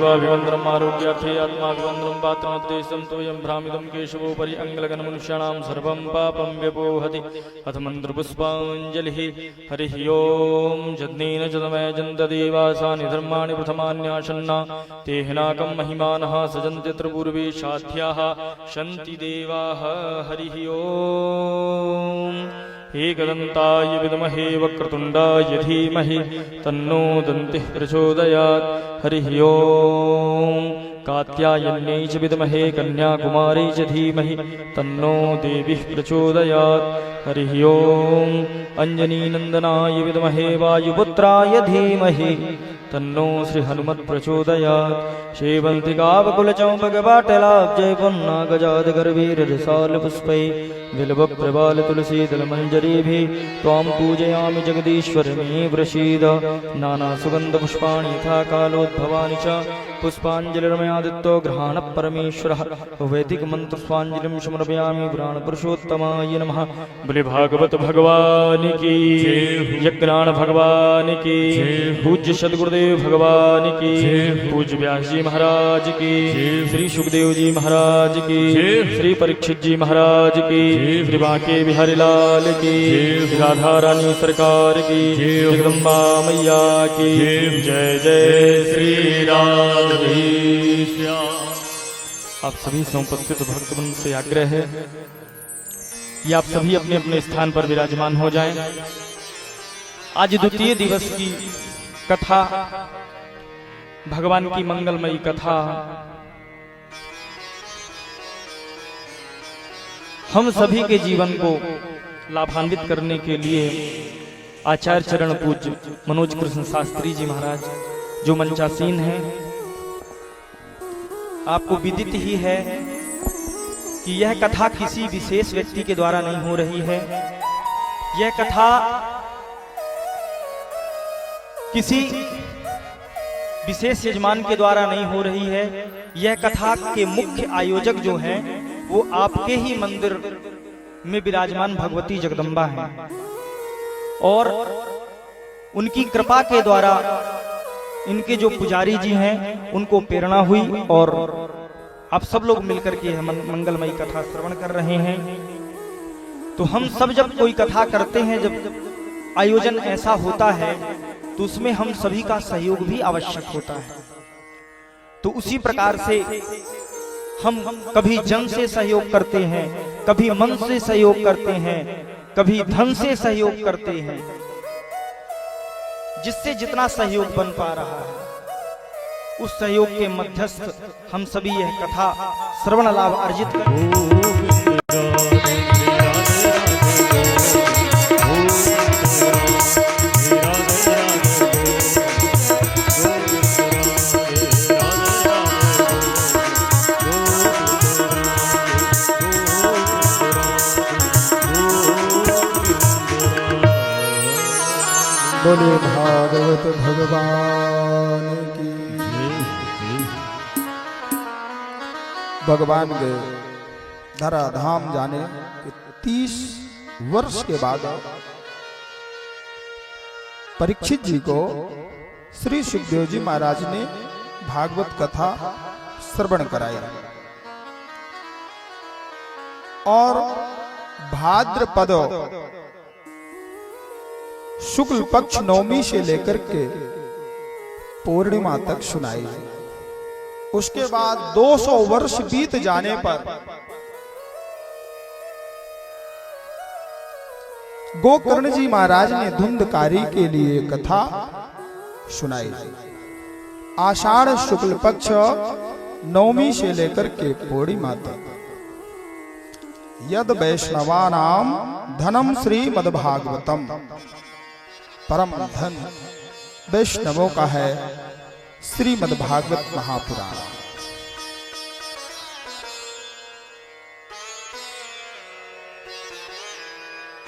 देवाभिवन्दनम् आरोग्यार्थे आत्माभिवन्दनं पात्रमद्देशं तोयं भ्रामिदं केशवोपरि अङ्गलगनमनुष्याणां सर्वं पापं व्यपोहति अथ मन्त्रपुष्पाञ्जलिः हरिः ओं जज्ञेन जदमयजन्तदेवासानि धर्माणि प्रथमान्यासन्ना ते हिनाकं महिमानः सजन्त्यत्र पूर्वे साध्याः सन्ति देवाः हरिः ओं एकदन्ताय विद्महे वक्रतुण्डाय धीमहि तन्नो दन्तिः प्रचोदयात् हरिः ओं कात्यायन्यै च विद्महे कन्याकुमारी च धीमहि तन्नो देवीः प्रचोदयात् हरिः ओं अञ्जनीनन्दनाय विद्महे वायुपुत्राय धीमहि तन्नो श्री हनुमत् प्रचोदयात् शेवन्तिकावकुलचौपगवाटलाब्जयपुन्नागजातगर्वीरसालपुष्पै बिल्वप्रबालतुलसीदलमञ्जरीभिः त्वां पूजयामि जगदीश्वर मे प्रसीद नानासुगन्धपुष्पाणि यथा कालोद्भवानि च पुष्पाञ्जलिर्मयादित्यो गृहाणः परमेश्वरः वैदिकमन्त्रपुष्पाञ्जलिं समर्पयामि पुराणपुरुषोत्तमाय नमः। बोले भागवत भगवान की, यज्ञान भगवान की, पूज्य सद्गुरुदेव भगवान की, पूज्य व्यास जी महाराज की, श्री सुखदेव जी महाराज की, श्री परीक्षित जी महाराज की, श्री बांके बिहारी लाल की, राधा रानी सरकार की, जगदम्बा मैया की जय जय श्री राधेश। आप सभी समुपस्थित भक्तवृंद से आग्रह है कि आप सभी अपने अपने स्थान पर विराजमान हो जाएं। आज द्वितीय दिवस की कथा, भगवान की मंगलमयी कथा हम सभी के जीवन को लाभान्वित करने के लिए आचार्य चरण पूज्य मनोज कृष्ण शास्त्री जी महाराज जो मंचासीन हैं, आपको विदित ही है कि यह कथा किसी विशेष व्यक्ति के द्वारा नहीं हो रही है। यह कथा किसी विशेष यजमान के द्वारा नहीं हो रही है। यह कथा के मुख्य आयोजक जो हैं वो आपके ही मंदिर में विराजमान भगवती जगदम्बा हैं और उनकी कृपा के द्वारा इनके जो पुजारी जी हैं उनको प्रेरणा हुई और आप सब लोग मिलकर के मंगलमयी कथा श्रवण कर रहे हैं। तो हम सब जब कोई कथा करते हैं, जब आयोजन ऐसा होता है तो उसमें हम सभी का सहयोग भी आवश्यक होता है। तो उसी प्रकार से हम कभी जन से सहयोग करते हैं, कभी मन से सहयोग करते हैं, कभी धन से सहयोग करते हैं, जिससे जितना सहयोग बन पा रहा है उस सहयोग के मध्यस्थ हम सभी यह कथा श्रवण लाभ अर्जित करें। बोले भागवत भगवान की। भगवान गए धराधाम जाने के 30 वर्ष के बाद परीक्षित जी को श्री सुखदेव जी महाराज ने भागवत कथा श्रवण कराई और भाद्रपद शुक्ल पक्ष नवमी से लेकर के पूर्णिमा तक सुनाई। उसके बाद 200 वर्ष बीत जाने पर गोकर्ण जी महाराज ने धुंधकारी के लिए कथा सुनाई। आषाढ़ शुक्ल पक्ष नवमी से लेकर के पूर्णिमा तक यद वैष्णवानाम धनम श्रीमद्भागवतम, परम धन वैष्णवों का है श्रीमद्भागवत महापुराण।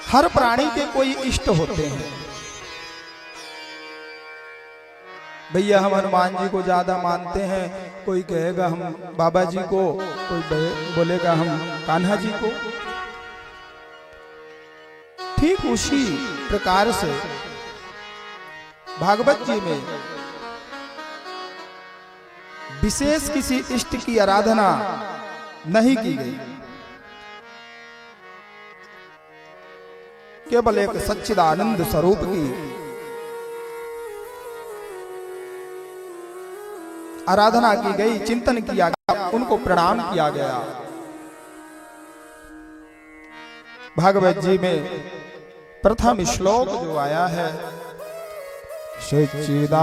हर प्राणी के कोई इष्ट होते हैं। भैया हम हनुमान जी को ज्यादा मानते हैं, कोई कहेगा हम बाबा जी को, कोई बोलेगा हम कान्हा जी को। ठीक उसी प्रकार से भागवत जी में विशेष किसी इष्ट की आराधना नहीं की गई, केवल एक सच्चिदानंद स्वरूप की आराधना की गई, चिंतन किया गया, उनको प्रणाम किया गया। भागवत जी में प्रथम श्लोक जो आया है, सच्चिदानंद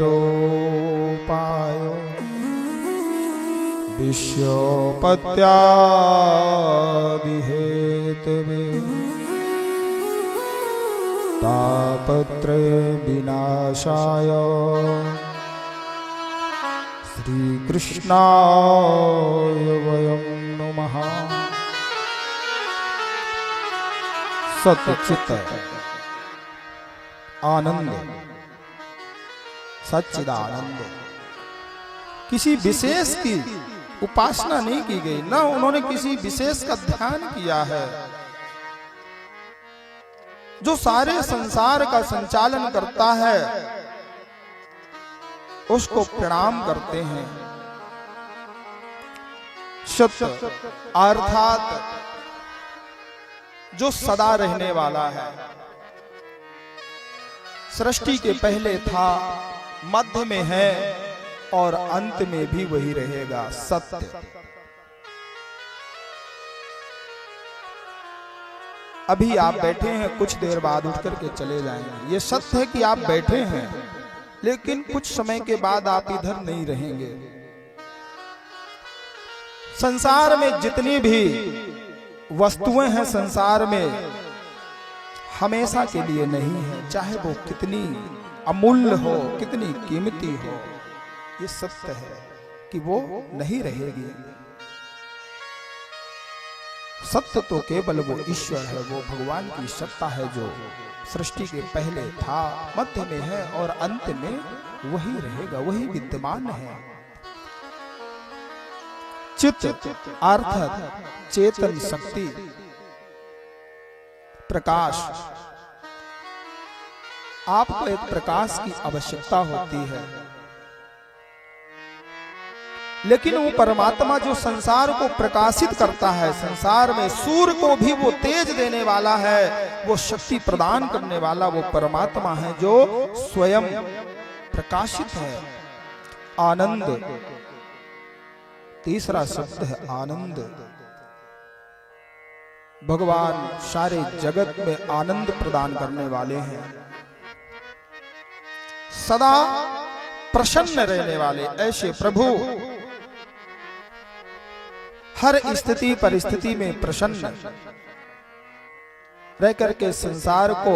रूपाय विश्वोपत्यादि हेतवे तापत्रय विनाशाय श्री कृष्णाय वयं नमः। सच्चित आनंद, सच्चिदानंद, किसी विशेष की उपासना नहीं की गई, ना उन्होंने किसी विशेष का ध्यान किया है। जो सारे संसार का संचालन करता है उसको प्रणाम करते हैं। सत्य अर्थात जो सदा रहने वाला है, सृष्टि के पहले था, मध्य में है और अंत में भी वही रहेगा। सत्य अभी आप बैठे हैं, कुछ देर बाद उठ करके चले जाएंगे। ये सत्य है कि आप बैठे हैं, लेकिन कुछ समय के बाद आप इधर नहीं रहेंगे। संसार में जितनी भी वस्तुएं हैं संसार में हमेशा के लिए नहीं है, चाहे वो कितनी अमूल्य हो, कितनी कीमती हो। ये सत्य है कि वो नहीं रहेगी। सत्य तो केवल वो ईश्वर है, वो भगवान की सत्ता है जो सृष्टि के पहले था, मध्य में है और अंत में वही रहेगा, वही विद्यमान है। चित्त अर्थात चेतन शक्ति, प्रकाश। आपको एक प्रकाश की आवश्यकता होती है, लेकिन वो परमात्मा जो संसार को प्रकाशित करता है, संसार में सूर्य को भी वो तेज देने वाला है, वो शक्ति प्रदान करने वाला वो परमात्मा है जो स्वयं प्रकाशित है। आनंद, तीसरा शब्द है आनंद। भगवान सारे जगत में आनंद प्रदान करने वाले हैं, सदा प्रसन्न रहने वाले ऐसे प्रभु हर स्थिति परिस्थिति में प्रसन्न रह करके संसार को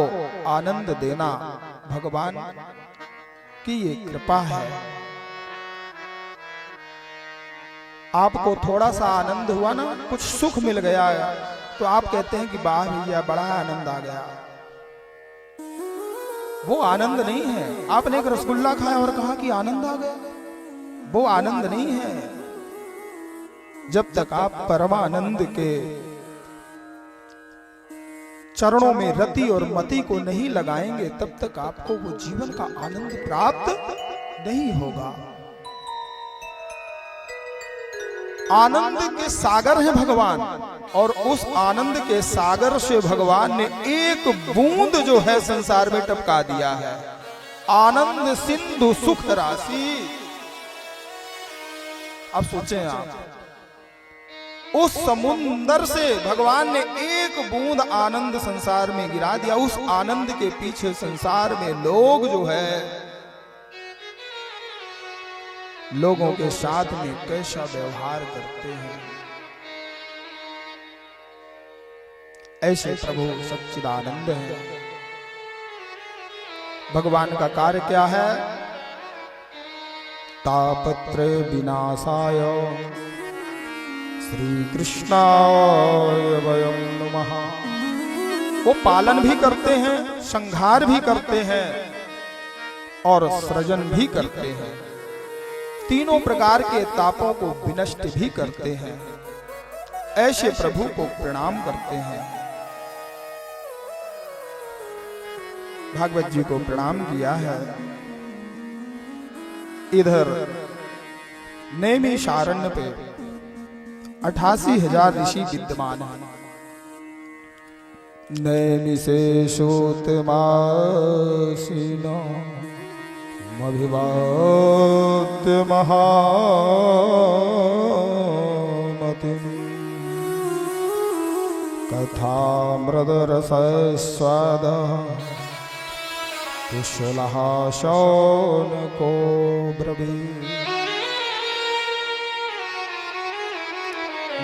आनंद देना भगवान की ये कृपा है। आपको थोड़ा सा आनंद हुआ ना, कुछ सुख मिल गया तो आप कहते हैं कि वाह भैया बड़ा आनंद आ गया। वो आनंद नहीं है। आपने एक रसगुल्ला खाया और कहा कि आनंद आ गया, वो आनंद नहीं है। जब तक आप परमानंद के चरणों में रति और मति को नहीं लगाएंगे, तब तक आपको वो जीवन का आनंद प्राप्त नहीं होगा। आनंद के सागर है भगवान, और उस आनंद के सागर से भगवान ने एक बूंद जो है संसार में टपका दिया है। आनंद सिंधु सुख राशि। अब सोचें आप, उस समुंदर से भगवान ने एक बूंद आनंद संसार में गिरा दिया। उस आनंद के पीछे संसार में लोग जो है, लोगों के साथ में कैसा व्यवहार करते हैं। ऐसे प्रभु सच्चिदानंद है। भगवान का कार्य क्या है? तापत्रय विनाशाय श्री कृष्णाय वयं नमः। वो पालन भी करते हैं, संहार भी करते हैं और सृजन भी करते हैं। तीनों प्रकार के तापों को विनष्ट भी करते हैं। ऐसे प्रभु को प्रणाम करते हैं। भागवत जी को प्रणाम किया है। इधर नैमिषारण्य पे 88,000 ऋषि विद्यमान हैं। नैमिषेषोत्तमासीनो अभिवाद्य महामतिम् कथामृतरसस्वाद कुशलः शौनको ब्रवीत्।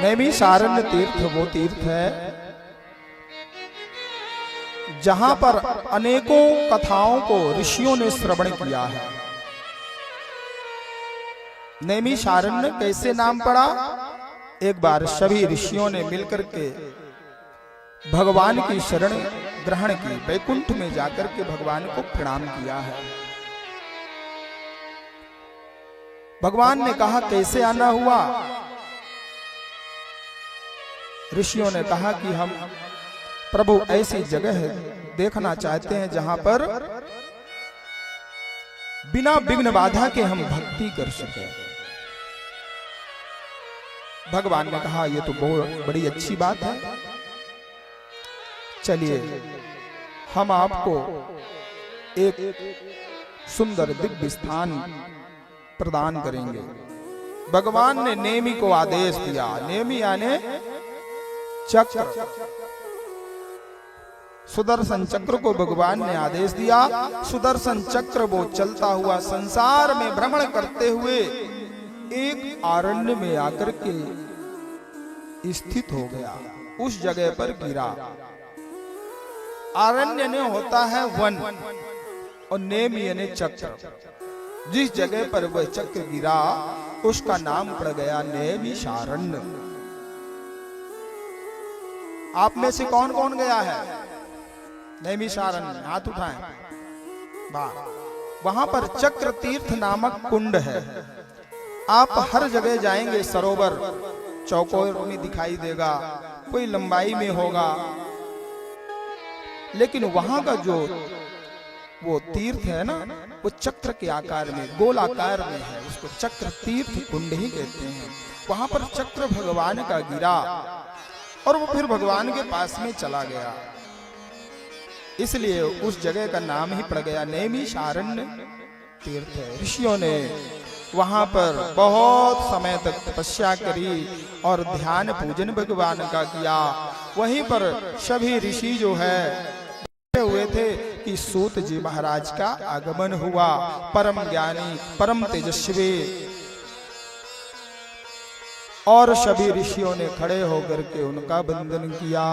नैमिषारण्य तीर्थ वो तीर्थ है जहां पर अनेकों कथाओं को ऋषियों ने श्रवण किया है। नैमिषारण्य कैसे नाम पड़ा? एक बार सभी ऋषियों ने मिलकर के भगवान की शरण ग्रहण की, वैकुंठ में जाकर के भगवान को प्रणाम किया है। भगवान ने कहा कैसे आना हुआ? ऋषियों ने कहा कि हम प्रभु ऐसी जगह देखना चाहते हैं जहां पर बिना विघ्न बाधा के हम भक्ति कर सके। भगवान ने कहा यह तो बहुत बड़ी अच्छी बात है, चलिए हम आपको एक सुंदर दिव्य स्थान प्रदान करेंगे। भगवान ने नेमि को आदेश दिया। नेमि यानी चक्र, सुदर्शन चक्र को भगवान ने आदेश दिया। सुदर्शन चक्र वो चलता हुआ संसार में भ्रमण करते हुए एक आरण्य में आकर के स्थित हो गया, उस जगह पर गिरा। आरण्य ने होता है वन और नेम यानी चक्र। जिस जगह पर वह चक्र गिरा उसका नाम पड़ गया नैमिषारण्य। आप में से कौन कौन गया है नैमिषारण्य? हाथ उठाएं। वाह, वहां पर चक्र तीर्थ नामक कुंड है। आप हर जगह जाएंगे, सरोवर चौकोर में दिखाई देगा, कोई लंबाई में होगा, लेकिन वहां का जो वो तीर्थ है ना, वो चक्र के आकार में, गोल आकार में है। उसको चक्र तीर्थ कुंड ही कहते हैं। वहां पर चक्र भगवान का गिरा और वो फिर भगवान के पास में चला गया, इसलिए उस जगह का नाम ही पड़ गया नैमिषारण्य तीर्थ। ऋषियों ने वहां पर बहुत समय तक तपस्या करी और ध्यान पूजन भगवान का किया। वहीं पर सभी ऋषि जो है बैठे हुए थे कि सूत जी महाराज का आगमन हुआ, परम ज्ञानी परम तेजस्वी। और सभी ऋषियों ने खड़े होकर के उनका वंदन किया,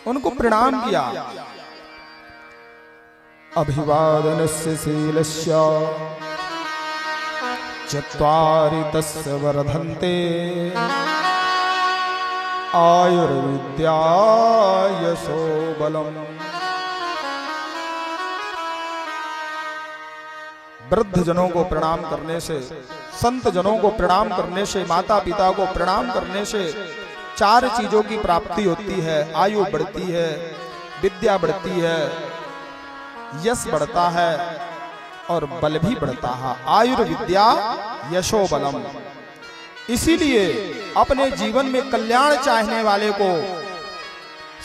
उनको प्रणाम किया। अभिवादनस्य शीलस्य चत्वारि तस्य वर्धन्ते आयुर्विद्या यशो बलम्। वृद्ध जनों को प्रणाम करने से, संत जनों को प्रणाम करने से, माता पिता को प्रणाम करने से 4 चीजों की प्राप्ति होती है। आयु बढ़ती है, विद्या बढ़ती है, यश बढ़ता है और बल भी बढ़ता है। आयुर्विद्या यशो बलम। इसीलिए अपने जीवन में कल्याण चाहने वाले को,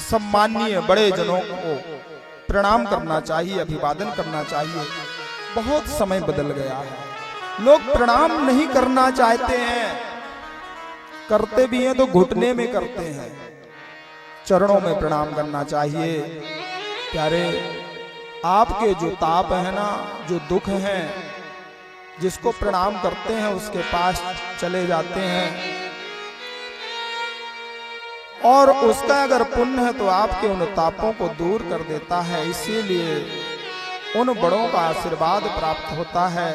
सम्माननीय बड़े जनों को प्रणाम करना चाहिए, अभिवादन करना चाहिए। बहुत समय बदल गया है, लोग प्रणाम नहीं करना चाहते हैं, करते भी हैं तो घुटने में करते हैं। चरणों में प्रणाम करना चाहिए। प्यारे, आपके जो ताप है ना, जो दुख हैं, जिसको प्रणाम करते हैं उसके पास चले जाते हैं और उसका अगर पुण्य है तो आपके उन तापों को दूर कर देता है। इसीलिए उन बड़ों का आशीर्वाद प्राप्त होता है।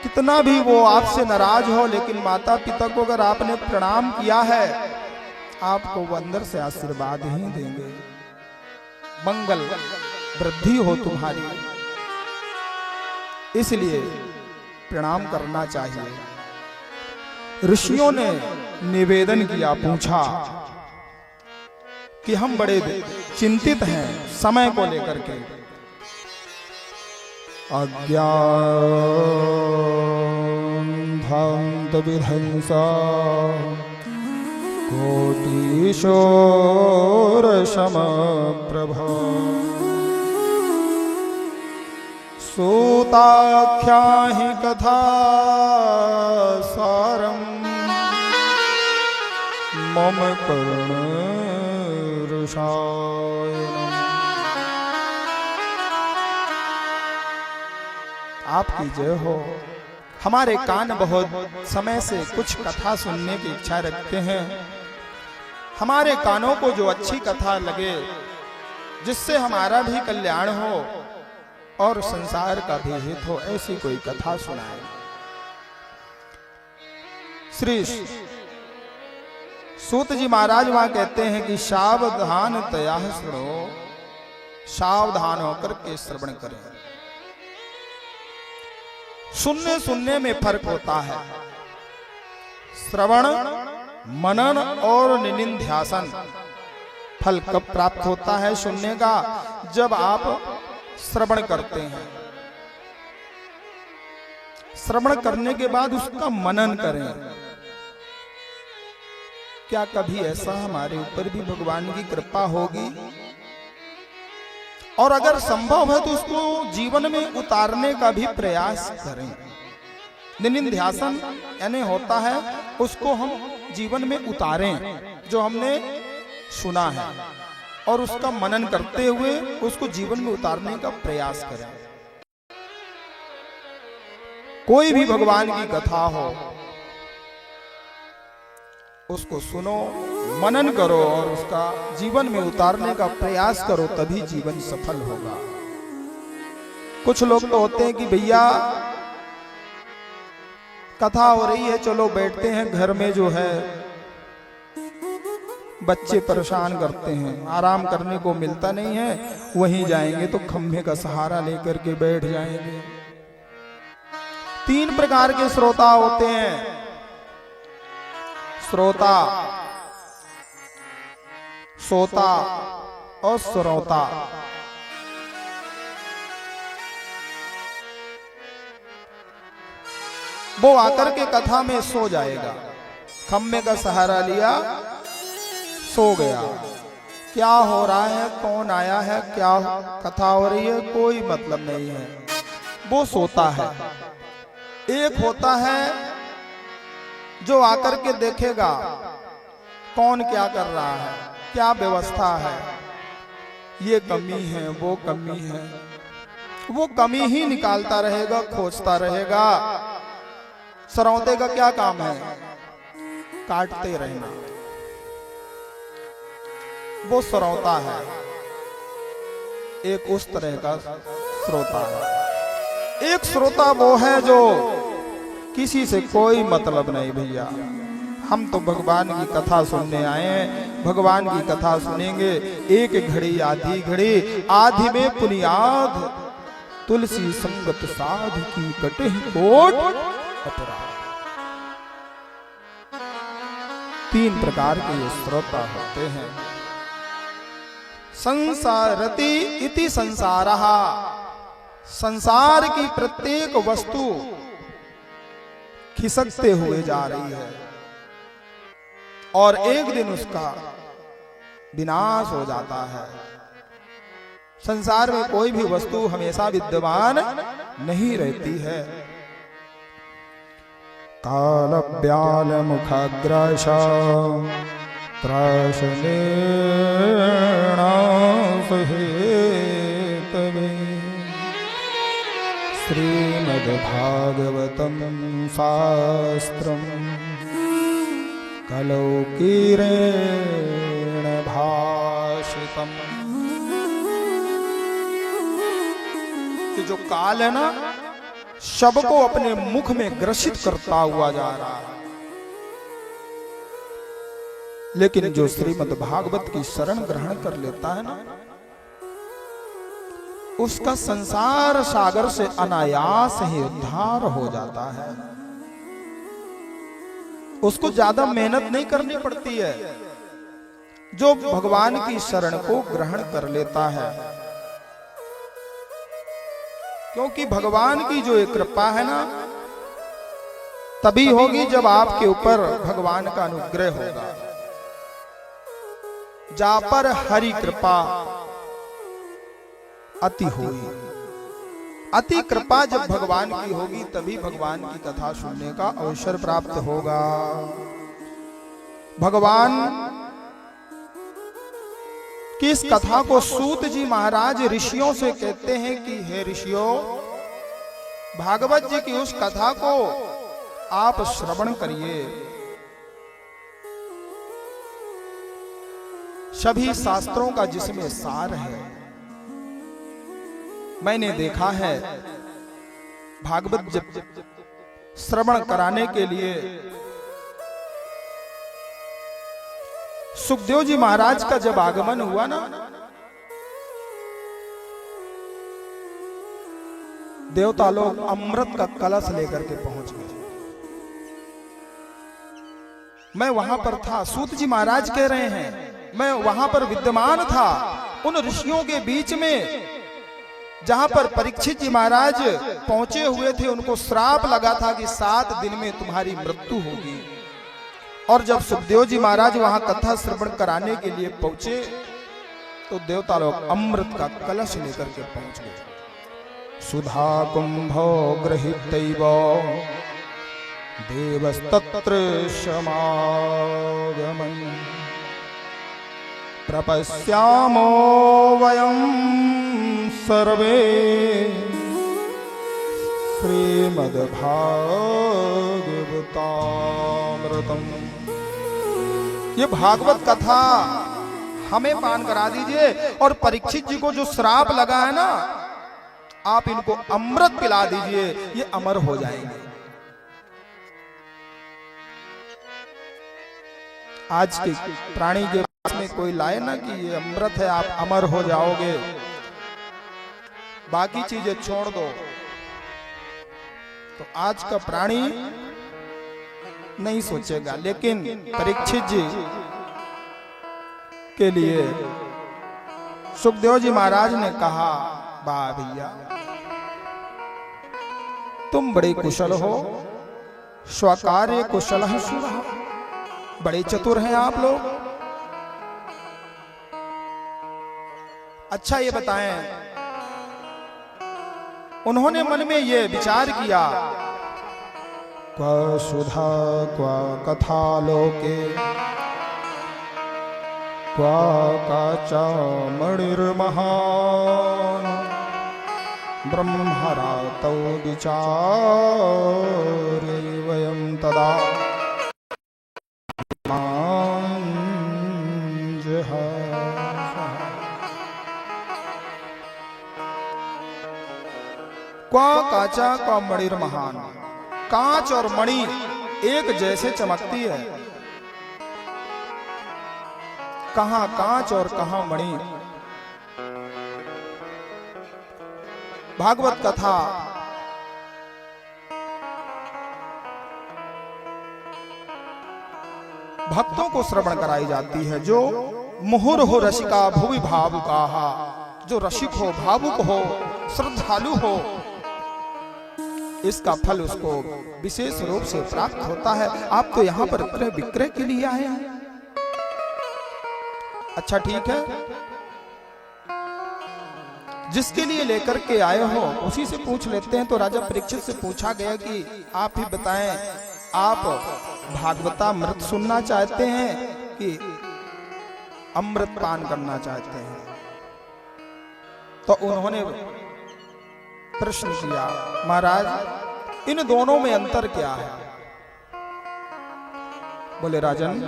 कितना भी वो आपसे नाराज हो, लेकिन माता पिता को अगर आपने प्रणाम किया है, आपको वो अंदर से आशीर्वाद ही देंगे। मंगल वृद्धि हो तुम्हारी, इसलिए प्रणाम करना चाहिए। ऋषियों ने निवेदन किया, पूछा कि हम बड़े चिंतित हैं समय को लेकर के, अज्ञानध्वान्त विध्वंसा कोटिशोर समप्रभा सूताख्या हि कथा सारम् मम करुणरुषायनम्। आपकी जय हो। हमारे कान बहुत समय से कुछ कथा सुनने की इच्छा रखते हैं। हमारे कानों को जो अच्छी कथा लगे, जिससे हमारा भी कल्याण हो और संसार का भी हित हो, ऐसी कोई कथा सुनाए। श्री सूत जी महाराज वहां कहते हैं कि सावधान तया सुनो, सावधान होकर के श्रवण करें। सुनने सुनने में फर्क होता है। श्रवण, मनन और निनिध्यासन फल कब प्राप्त होता है सुनने का? जब आप श्रवण करते हैं। श्रवण करने के बाद उसका मनन करें। क्या कभी ऐसा हमारे ऊपर भी भगवान की कृपा होगी? और अगर संभव है तो उसको जीवन में उतारने का भी प्रयास करें। निनिध्यासन यानी होता है उसको हम जीवन में उतारें, जो हमने सुना है, और उसका मनन करते हुए उसको जीवन में उतारने का प्रयास करें। कोई भी भगवान की कथा हो, उसको सुनो, मनन करो और उसका जीवन में उतारने का प्रयास करो, तभी जीवन सफल होगा। कुछ लोग तो होते हैं कि भैया कथा हो रही है, चलो बैठते हैं, घर में जो है बच्चे परेशान करते हैं, आराम करने को मिलता नहीं है, वहीं जाएंगे तो खम्भे का सहारा लेकर के बैठ जाएंगे। 3 प्रकार के श्रोता होते हैं। श्रोता, सोता और श्रोता। वो आकर के कथा में सो जाएगा, खम्भे का सहारा लिया, सो गया। क्या हो रहा है, कौन आया है, क्या कथा हो रही है, कोई मतलब नहीं है, वो सोता है। एक होता है जो आकर के देखेगा कौन क्या कर रहा है, क्या व्यवस्था है, ये कमी है, वो कमी है, वो कमी ही निकालता रहेगा, खोजता रहेगा। सरौते का क्या काम है? काटते रहना। वो श्रोता है। एक उस तरह का श्रोता है। एक श्रोता वो है जो किसी से कोई मतलब नहीं, भैया हम तो भगवान की कथा सुनने आए हैं, भगवान की कथा सुनेंगे। एक घड़ी आधी घड़ी, आधी में पुनियाद, तुलसी संगत साध की कटे कोट अपराध। 3 प्रकार के ये श्रोता होते हैं। संसारति इति संसारः, संसार की प्रत्येक वस्तु खिसकते हुए जा रही है और एक दिन उसका विनाश हो जाता है। संसार में कोई भी वस्तु हमेशा विद्यमान नहीं रहती है। काल ब्याल मुखाग्राश त्रासनेणासहेतवे श्रीमद्भागवतं शास्त्रम् कलौ कीरेण भाषितम्। कि जो काल है ना, सबको अपने मुख में ग्रसित करता हुआ जा रहा है, लेकिन जो श्रीमद् भागवत की शरण ग्रहण कर लेता है ना, उसका संसार सागर से अनायास ही उद्धार हो जाता है। उसको ज्यादा मेहनत नहीं करनी पड़ती है। जो भगवान की शरण को ग्रहण कर लेता है, क्योंकि भगवान की जो एक कृपा है ना, तभी होगी जब आपके ऊपर भगवान का अनुग्रह होगा। जा पर हरि कृपा अति हुई। अति कृपा जब भगवान की होगी तभी भगवान की कथा सुनने का अवसर प्राप्त होगा। भगवान की इस कथा को सूत जी महाराज ऋषियों से कहते हैं कि हे ऋषियों, भागवत जी की उस कथा को आप श्रवण करिए। सभी शास्त्रों का जिसमें सार है। मैंने देखा है भागवत जब श्रवण कराने के लिए सुखदेव जी महाराज का जब आगमन हुआ ना, देवता लोग अमृत का कलश लेकर के पहुंच गए। मैं वहां पर था, सूत जी महाराज कह रहे हैं मैं वहां पर विद्यमान था, उन ऋषियों के बीच में जहां पर परीक्षित जी महाराज पहुंचे हुए थे। उनको श्राप लगा था कि 7 दिन में तुम्हारी मृत्यु होगी। और जब सुखदेव जी महाराज वहां कथा श्रवण कराने के लिए पहुंचे तो देवता लोग अमृत का कलश लेकर के पहुंच गए। सुधा कुंभो गृहीतैव देवस्तत्र समागमन् प्रपश्यामो वयं सर्वे श्रीमद्भागवतामृतम्। ये भागवत कथा हमें पान करा दीजिए और परीक्षित जी को जो श्राप लगा है ना, आप इनको अमृत पिला दीजिए, ये अमर हो जाएंगे। आज के प्राणी के पास में कोई लाए ना कि ये अमृत है, आप अमर हो जाओगे, बाकी चीजें छोड़ दो, तो आज का प्राणी नहीं सोचेगा। लेकिन परीक्षित जी के लिए सुखदेव जी महाराज ने कहा, वाह भैया तुम बड़े कुशल हो, स्वकार्य कुशल है शिवा, बड़े चतुर हैं आप लोग। अच्छा ये बताएं, उन्होंने मन में ये विचार किया, क्वा सुधा क्वा कथा लोके क्वा काचा मणिर्महान् ब्रह्मरातौ विचारे वयं तदा क्वा काचा क्वा मणिर महान। कांच और मणि एक जैसे चमकती है, कहां कांच और कहां मणि। भागवत कथा भक्तों को श्रवण कराई जाती है। जो मुहुर्हु रसिका भुवि भावुकाहा, जो रसिक हो, भावुक हो, श्रद्धालु हो, इसका फल उसको विशेष रूप से प्राप्त होता है। आप तो यहां पर क्रय विक्रय के लिए आए हैं। अच्छा ठीक है, जिसके लिए लेकर के आए हो उसी से पूछ लेते हैं। तो राजा परीक्षित से पूछा गया कि आप ही बताएं, आप भागवतामृत सुनना चाहते हैं कि अमृत पान करना चाहते हैं? तो उन्होंने प्रश्न किया, महाराज इन दोनों में अंतर क्या है? बोले राजन,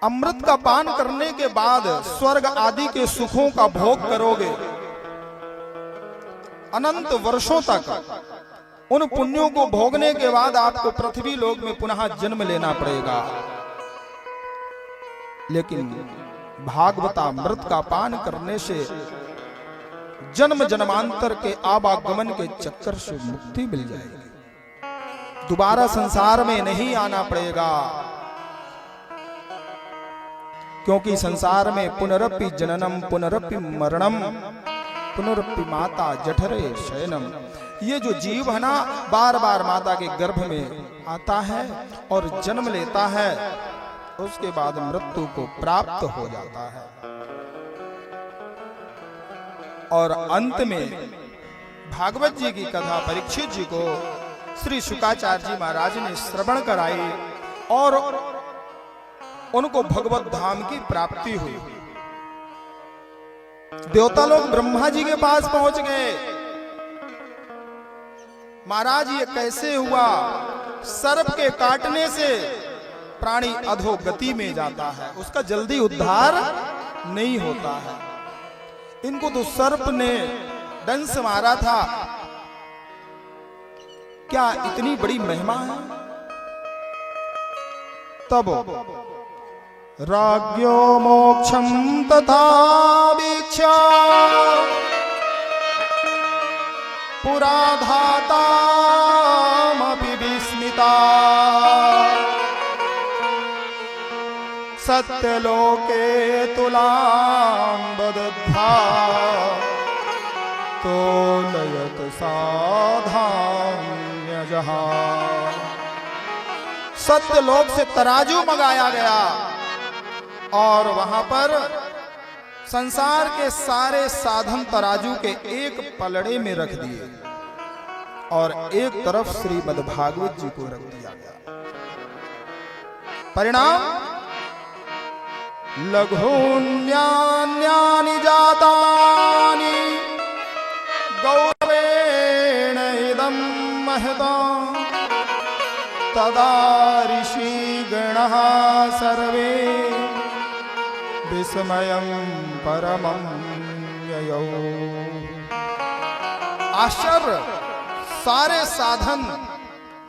अमृत का पान करने के बाद स्वर्ग आदि के सुखों का भोग करोगे, अनंत वर्षों तक उन पुण्यों को भोगने के बाद आपको पृथ्वी लोक में पुनः जन्म लेना पड़ेगा। लेकिन भागवतामृत का पान करने से जन्म जन्मांतर के आवागमन के चक्कर से मुक्ति मिल जाएगी, दोबारा संसार में नहीं आना पड़ेगा। क्योंकि संसार में पुनरपि जननम पुनरपि मरणम पुनरपि माता जठरे शयनम। ये जो जीव है ना, बार बार माता के गर्भ में आता है और जन्म लेता है, उसके बाद मृत्यु को प्राप्त हो जाता है और अंत में भागवत जी की कथा परीक्षित जी को श्री शुकाचार्य जी महाराज ने श्रवण कराई और उनको भगवत धाम की प्राप्ति हुई। देवता लोग ब्रह्मा जी के पास पहुंच गए, महाराज ये कैसे हुआ? सर्प के काटने से प्राणी अधोगति में जाता है, उसका जल्दी उद्धार नहीं होता है। इनको तो सर्प ने डंस मारा था, क्या इतनी बड़ी महिमा है? तब राज्ञो मोक्षम तथा वीक्षा पुरा धातामपि विस्मिता सत्यलोके तुलां बदध्वा तोलयत साधान्यजहा। सत्यलोक से तराजू मंगाया गया और वहां पर संसार के सारे साधन तराजू के एक पलड़े में रख दिए और एक तरफ श्रीमद् भागवत जी को रख दिया गया। परिणाम लघून्यान्यानि जातानि गौरवेण इदं महतां तदा ऋषिगणः सर्वे विस्मयं परमं ययौ। आश्चर्य, सारे साधन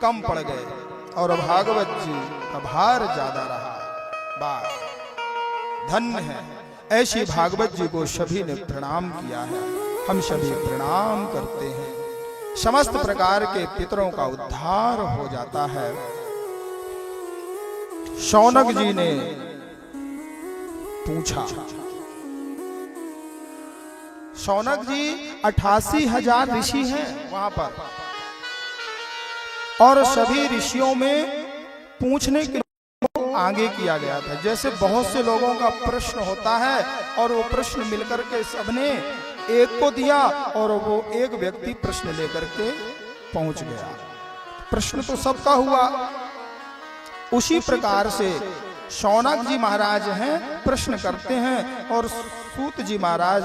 कम पड़ गए और भागवत जी का भार ज्यादा रहा। बात धन्य है, ऐसी भागवत जी को सभी ने प्रणाम किया है, हम सभी प्रणाम करते हैं। समस्त प्रकार के पितरों का उद्धार हो जाता है। शौनक जी ने पूछा, शौनक जी 88,000 ऋषि हैं वहां पर और सभी ऋषियों में पूछने के आगे किया गया था। जैसे बहुत से लोगों का प्रश्न होता है और वो प्रश्न मिलकर के सबने एक को दिया और वो एक व्यक्ति प्रश्न लेकर के पहुंच गया। प्रश्न तो सबका हुआ। उसी प्रकार से शौनक जी महाराज हैं, प्रश्न करते हैं और सूत जी महाराज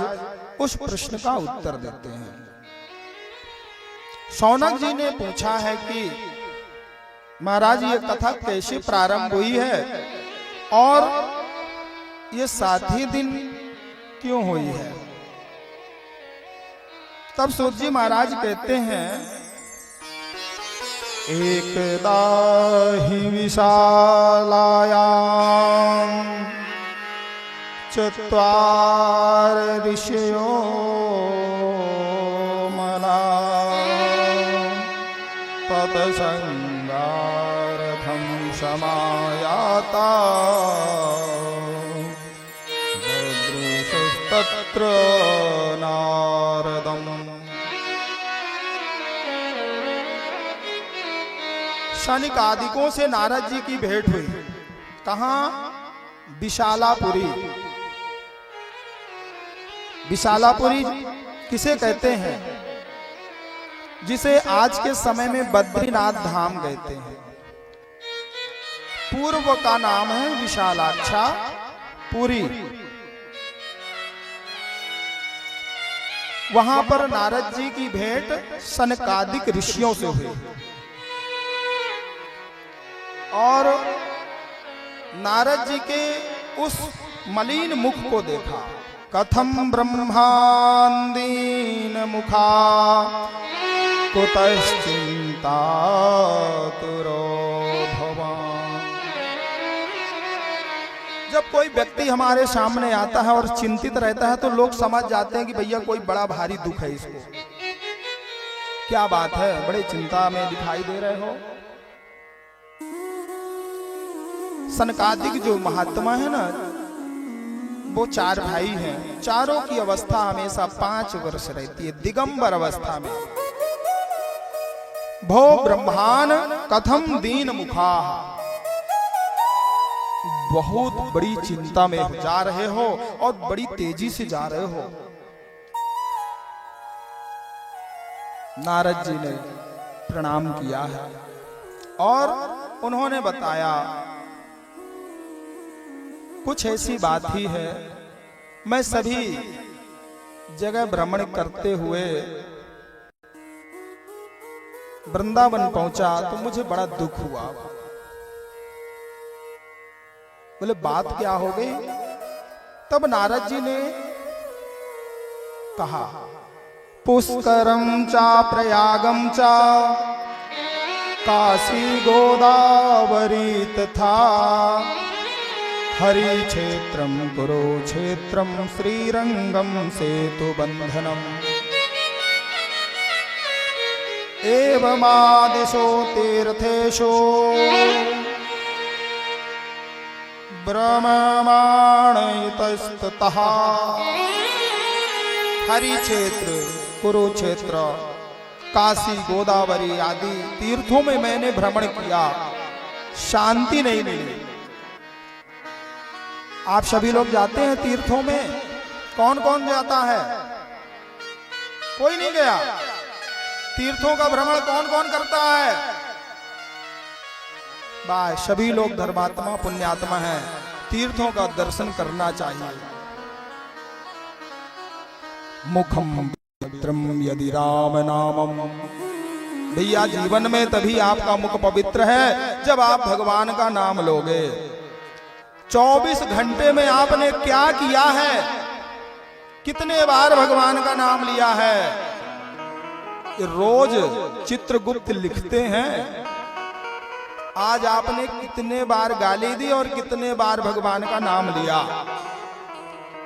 उस प्रश्न का उत्तर देते हैं। शौनक जी ने पूछा है कि महाराज ये कथा कैसे प्रारंभ हुई है और ये 7 ही दिन क्यों हुई है? तब सूत जी महाराज कहते हैं, एकदा हि विशालायां चत्वार ऋषयो मला तत्संगार्थं समायाता ददृशस्तत्र नारदम्। शनिकादिकों से नारद जी की भेंट हुई। कहां? विशालापुरी। विशालापुरी किसे कहते हैं? जिसे आज के समय में बद्रीनाथ धाम कहते हैं। पूर्व का नाम है विशालाक्षा पुरी। वहां पर नारद जी की भेंट सनकादिक ऋषियों से हुई और नारद जी के उस मलिन मुख को देखा। कथम ब्रह्मांदीन मुखा कुतश्चिंतातुरो भवान्। जब कोई व्यक्ति हमारे सामने आता है और चिंतित रहता है तो लोग समझ जाते हैं कि भैया कोई बड़ा भारी दुख है इसको। क्या बात है, बड़े चिंता में दिखाई दे रहे हो। सनकादिक जो महात्मा है ना, वो चार भाई हैं, चारों की अवस्था हमेशा 5 वर्ष रहती है, दिगंबर अवस्था में। भो ब्रह्मान कथम दीन मुखा, बहुत बड़ी चिंता में जा रहे हो और बड़ी तेजी से जा रहे हो। नारद जी ने प्रणाम किया है और उन्होंने बताया कुछ ऐसी बात ही है, मैं सभी जगह भ्रमण करते हुए वृंदावन पहुंचा तो मुझे बड़ा दुख हुआ। बोले बात क्या हो गई? तब नारद जी ने कहा, पुष्करम चा प्रयागम चा काशी गोदावरी तथा हरि क्षेत्रम कुरुक्षेत्रम श्रीरंगम सेतु बंधनम एवमादिशो तीर्थेषु ब्रह्माण इतस्ततः। हरि क्षेत्र, कुरुक्षेत्र, काशी, गोदावरी आदि तीर्थों में मैंने भ्रमण किया, शांति नहीं मिली। आप सभी लोग जाते हैं तीर्थों में? कौन कौन जाता है? कोई नहीं गया। तीर्थों का भ्रमण कौन कौन करता है? बाय, सभी लोग धर्मात्मा पुण्यात्मा हैं, तीर्थों का दर्शन करना चाहिए। मुखम पवित्रम यदि राम नामम, भैया जीवन में तभी आपका मुख पवित्र है जब आप भगवान का नाम लोगे। 24 घंटे में आपने क्या किया है? कितने बार भगवान का नाम लिया है? रोज चित्रगुप्त लिखते हैं, आज आपने कितने बार गाली दी और कितने बार भगवान का नाम लिया?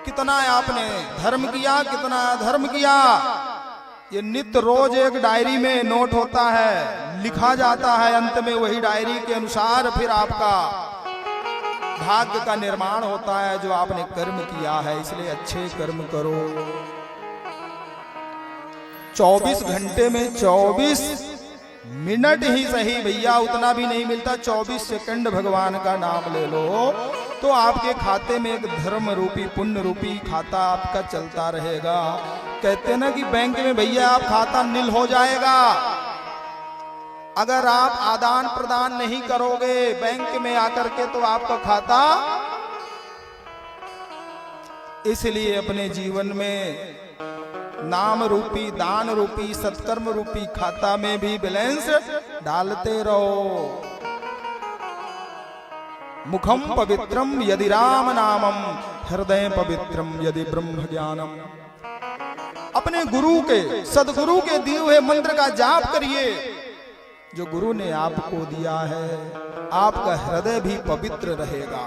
कितना आपने धर्म किया, कितना अधर्म किया? ये नित्य रोज एक डायरी में नोट होता है, लिखा जाता है, अंत में वही डायरी के अनुसार फिर आपका भाग्य का निर्माण होता है जो आपने कर्म किया है। इसलिए अच्छे कर्म करो। 24 घंटे में 24 मिनट ही सही भैया, उतना भी नहीं मिलता, 24 सेकंड भगवान का नाम ले लो तो आपके खाते में एक धर्म रूपी पुण्य रूपी खाता आपका चलता रहेगा। कहते ना कि बैंक में भैया आप खाता नील हो जाएगा अगर आप आदान प्रदान नहीं करोगे बैंक में आकर के, तो आपका खाता। इसलिए अपने जीवन में नाम रूपी, दान रूपी, सत्कर्म रूपी खाता में भी बैलेंस डालते रहो। मुखम पवित्रम यदि राम नामम, हृदय पवित्रम यदि ब्रह्म ज्ञानम। अपने गुरु के, सदगुरु के दिए हुए मंत्र का जाप करिए। जो गुरु ने आपको दिया है, आपका हृदय भी पवित्र रहेगा।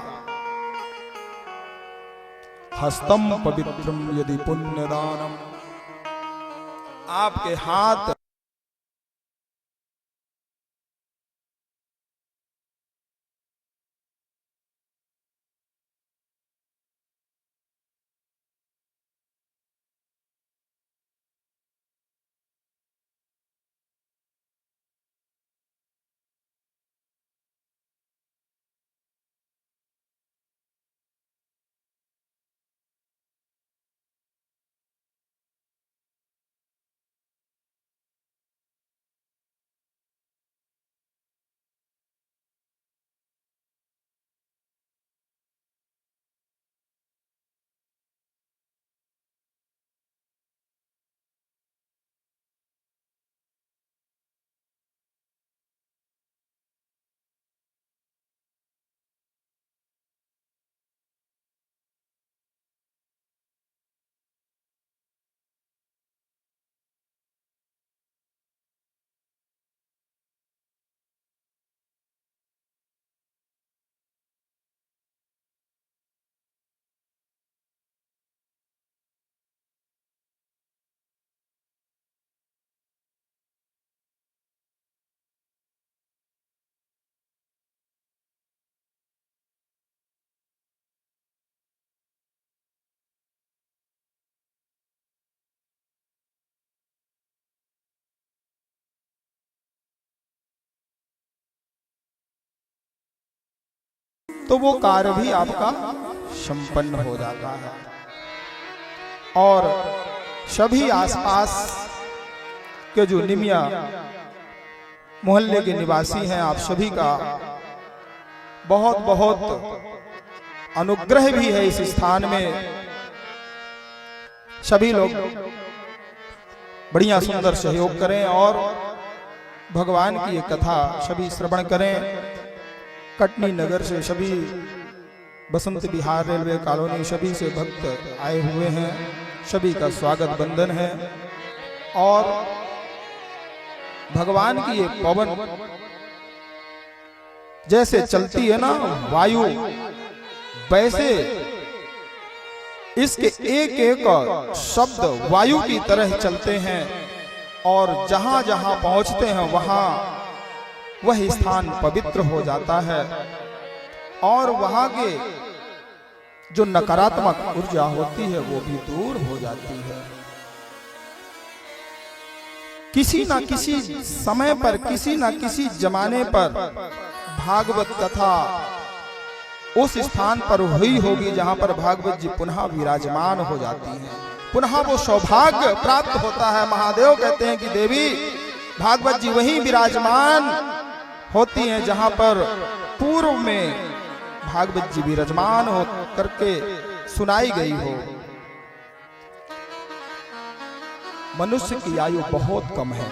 हस्तम पवित्रम यदि पुण्य दानम, आपके हाथ तो वो कार्य भी आपका संपन्न हो जाता है। और सभी आसपास के जो निमिया मोहल्ले के निवासी हैं, आप सभी का बहुत बहुत अनुग्रह भी है इस स्थान में। सभी लोग बढ़िया सुंदर सहयोग करें और भगवान की ये कथा सभी श्रवण करें। कटनी नगर से सभी, बसंत विहार रेलवे कॉलोनी, सभी से भक्त आए हुए हैं। सभी का स्वागत बंदन है। और भगवान की ये पवन जैसे चलती है ना वायु, वैसे इसके एक एक शब्द वायु की तरह चलते हैं और जहां जहां पहुंचते हैं वहां वह स्थान पवित्र हो जाता है और वहां के जो नकारात्मक ऊर्जा होती है वो भी दूर हो जाती है। किसी ना किसी समय पर, किसी ना किसी जमाने पर भागवत कथा उस स्थान पर हुई होगी जहां पर भागवत जी पुनः विराजमान हो जाती हैं। पुनः वो सौभाग्य प्राप्त होता है। महादेव कहते हैं कि देवी भागवत जी वहीं विराजमान होती हैं जहां पर पूर्व में भागवत जी विराजमान हो करके सुनाई गई हो। मनुष्य की आयु बहुत कम है,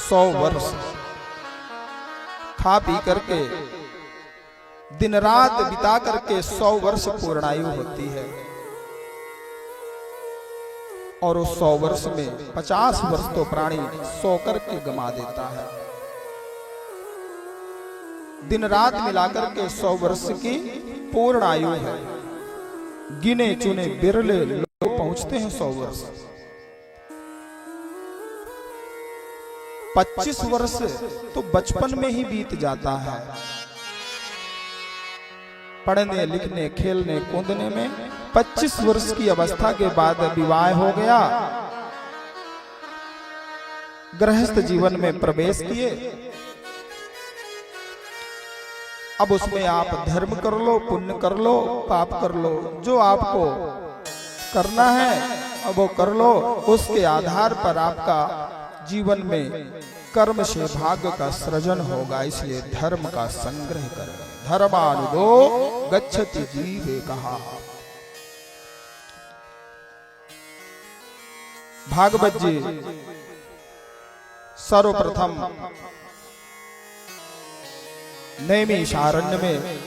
100 वर्ष। खा पी करके दिन रात बिता करके 100 वर्ष पूर्णायु होती है और उस 100 वर्ष में 50 वर्ष तो प्राणी सो करके गमा देता है। दिन रात मिलाकर के 100 वर्ष की पूर्ण आयु है। गिने चुने बिरले लोग पहुंचते हैं 100 वर्ष। 25 वर्ष तो बचपन में ही बीत जाता है। पढ़ने लिखने खेलने कूदने में 25 वर्ष की अवस्था के बाद विवाह हो गया, गृहस्थ जीवन में प्रवेश किए। अब उसमें आप धर्म कर लो, पुण्य कर लो, पाप कर लो, जो आपको करना है अब वो कर लो। उसके आधार पर आपका जीवन में कर्म से भाग्य का सृजन होगा। इसलिए धर्म का संग्रह करें। धर्मानुगो गच्छति जीवे कहा। भागवत जी सर्वप्रथम नैमिषारण्य में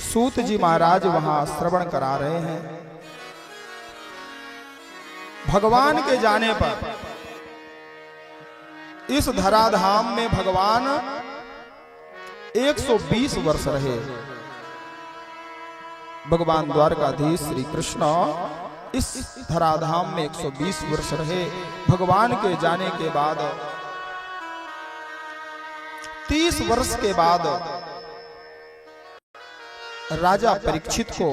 सूत जी महाराज वहां श्रवण करा रहे हैं। भगवान के जाने पर इस धराधाम में भगवान 120 वर्ष रहे। भगवान द्वारकाधीश श्री कृष्ण इस धराधाम में 120 वर्ष रहे। भगवान के जाने के बाद 30 वर्ष के बाद राजा परीक्षित को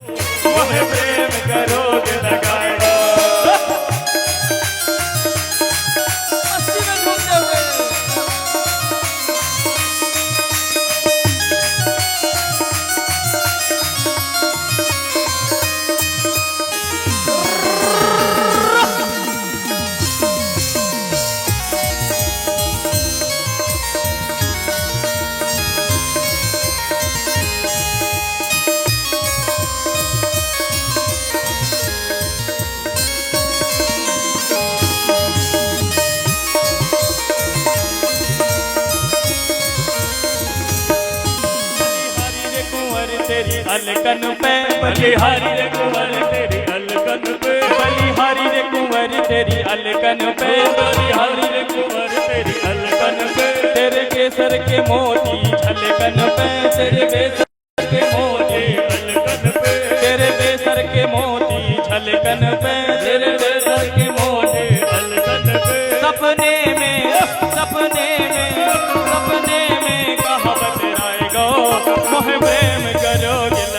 मोहे प्रेम करोगे लगाएगा। मस्ती में घूमते हुए अलकन पे बलिहारी रे कुंवर तेरी अलकन पे, बलिहारी रे कुंवर तेरी अलकन पे, बलिहारी रे कुंवर तेरी अलकन पे। तेरे केसर के मोती झलकन पे, तेरे केसर के मोती झलकन पे, तेरे केसर के मोती झलकन पे, तेरे केसर के मोती झलकन पे। सपने में सपने में सपने में कहाँ बतराएगा, मोहे प्रेम करोगे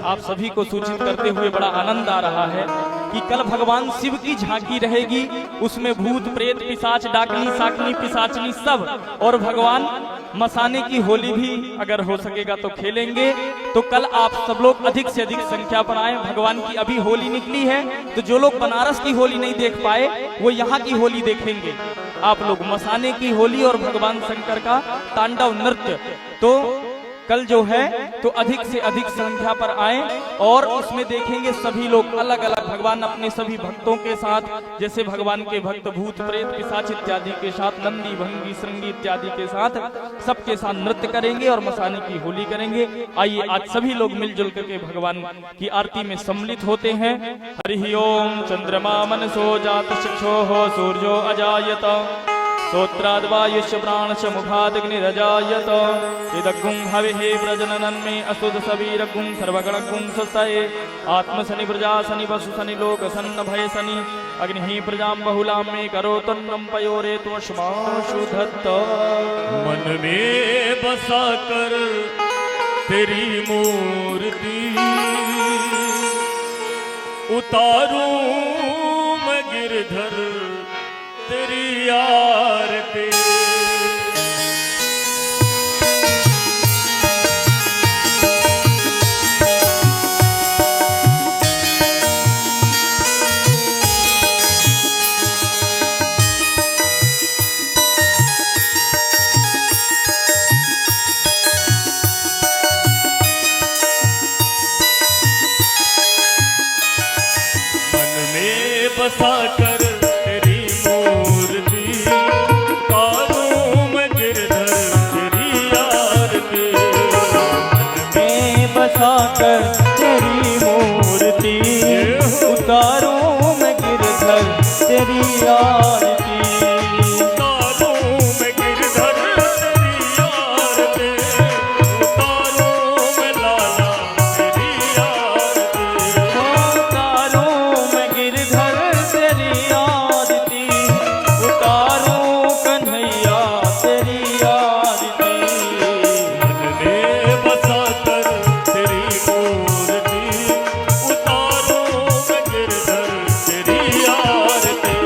आप सभी को सूचित करते हुए बड़ा आनंद आ रहा है कि कल भगवान शिव की झांकी रहेगी, उसमें भूत प्रेत पिशाच डाकनी साकनी पिशाचनी सब, और भगवान मसाने की होली भी अगर हो सकेगा तो खेलेंगे। तो कल आप सब लोग अधिक से अधिक संख्या पर आए। भगवान की अभी होली निकली है, तो जो लोग बनारस की होली नहीं देख पाए वो यहाँ की होली देखेंगे। आप लोग मसाने की होली और भगवान शंकर का तांडव नृत्य, तो कल जो है तो अधिक से अधिक संख्या पर आए और उसमें देखेंगे सभी लोग अलग अलग भगवान अपने सभी भक्तों के साथ, जैसे भगवान के भक्त भूत प्रेत पिशाच इत्यादि के साथ, नंदी भंगी श्रृंगी इत्यादि के साथ सबके साथ नृत्य करेंगे और मसाने की होली करेंगे। आइए आज सभी लोग मिलजुल करके भगवान की आरती में सम्मिलित होते हैं। हरि ओम चंद्रमा मनसो जात शिक्षो हो सूर्यो अजायत सोत्राद्वायुष्य प्राणश मुखादग्निरजायत इदग्गुं हविः प्रजननन् मे असुद सबीरग्गुं सर्वगणग्गुं स्वस्ताये आत्मसनि प्रजासनि वसुसनि लोकसन्न भयसनि अग्निः प्रजां बहुलां मे करोतन्नं पयोरे त्वष्माशु धत्त। मन में बसा कर तेरी मूर्ति उतारूं मैं गिरधर तेरी आरती। मन में बसा कर तेरी मूर्ति उतारूं मैं गिरधर तेरी आरती, उतारूं मैं गिरधर तेरी आरती, उतारूं मैं लाला तेरी आरती, उतारूं मैं गिरधर तेरी आरती, उतारूं कन्हैया तेरी आरती। मन में बसा कर तेरी मूर्ति उतारूं मैं गिरधर तेरी आरती।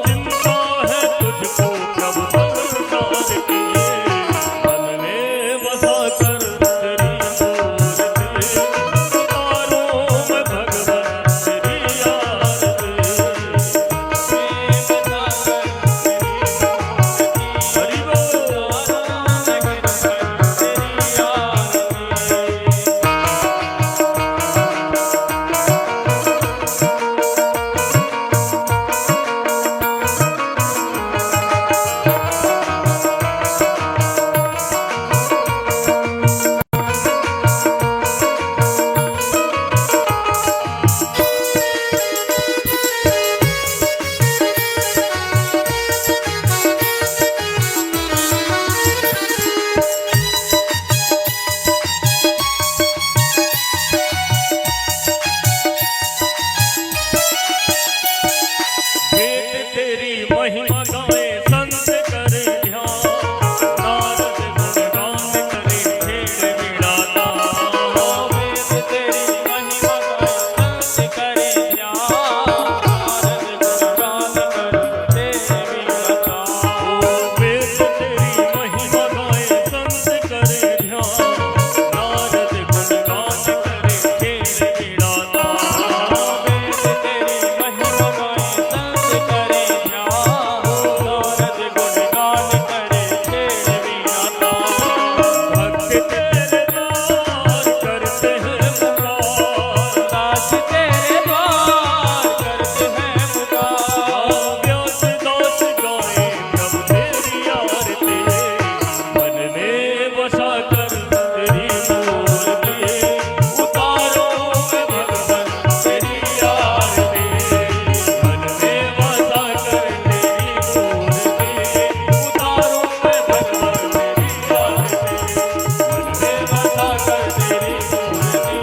चिंता है तुझको प्रभु संसार की, मन में बसा कर तेरी मूर्ति, उतारूं मैं भगवन तेरी आरती। हरि वेद तेरी महिमा गाए संत करे ध्यान, नारद गुणगान करे छेड़ वीणाता। वेद तेरी महिमा गाए संत करे ध्यान, नारद गुणगान करे छेड़ वीणाता। वेद तेरी महिमा गाए संत करे ध्यान, नारद गुणगान करे छेड़ वीणाता। वेद तेरी महिमा गाए संत करे ध्यान, नारद गुणगान करे छेड़ वीणाता। भक्त तेरे द्वार करते हैं पुकार, दास तेरे द्वार करते हैं पुकार। व्यास दास गाए प्रभु तेरी आरती, मन में बसा कर तेरी मूर्ति, उतारो मैं भगवन तेरी आरती। मन में बसा कर तेरी मूर्ति, उतारो मैं भगवन तेरी आरती। मन में बसा कर तेरी मूर्ति,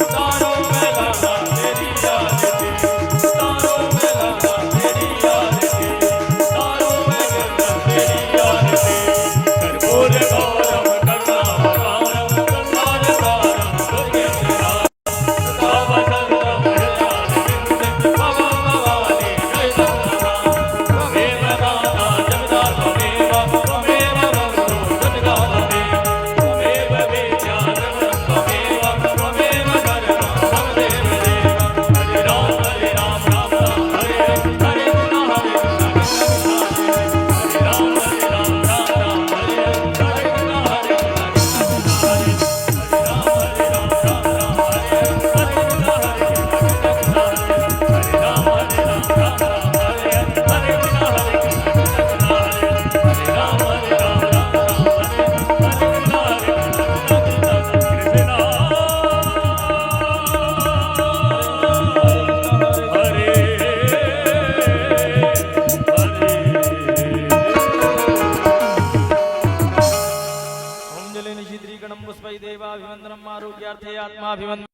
उतारो मैं भगवन तेरी आरती। उतारो मैं भगवन तेरी आरती, उतारो मैं भगवन तेरी आरती। कर्पूर गौरम करुणावतारम संसार सारम भुजगेन्द्रहारम, सदा वसंतम हृदयारविन्दे भवं भवानी जयसंतताम्। त्वमेव दाता जगदा त्वमेव, त्वमेव बन्धुः सद्गामदेव, त्वमेव विद्याधरं त्वमेव, त्वमेव शरणं मम देवदेव। हरे राम राम राम हरे हरे, हरे कृष्ण कृष्ण कृष्ण हरे राम राम राम हरे हरे, हरे कृष्ण कृष्ण कृष्ण हरे हरे, हरे राम राम राम हरे हरे, हरे कृष्ण कृष्ण कृष्ण हरे, हरे राम राम राम हरे हरे, हरे कृष्ण कृष्ण कृष्ण हरे, हरे राम राम राम हरे ओम जले निशिद्री गणम पुष्पै देवाभिवन्दनम् आरोग्यार्थे आत्माभिवन्दनम्।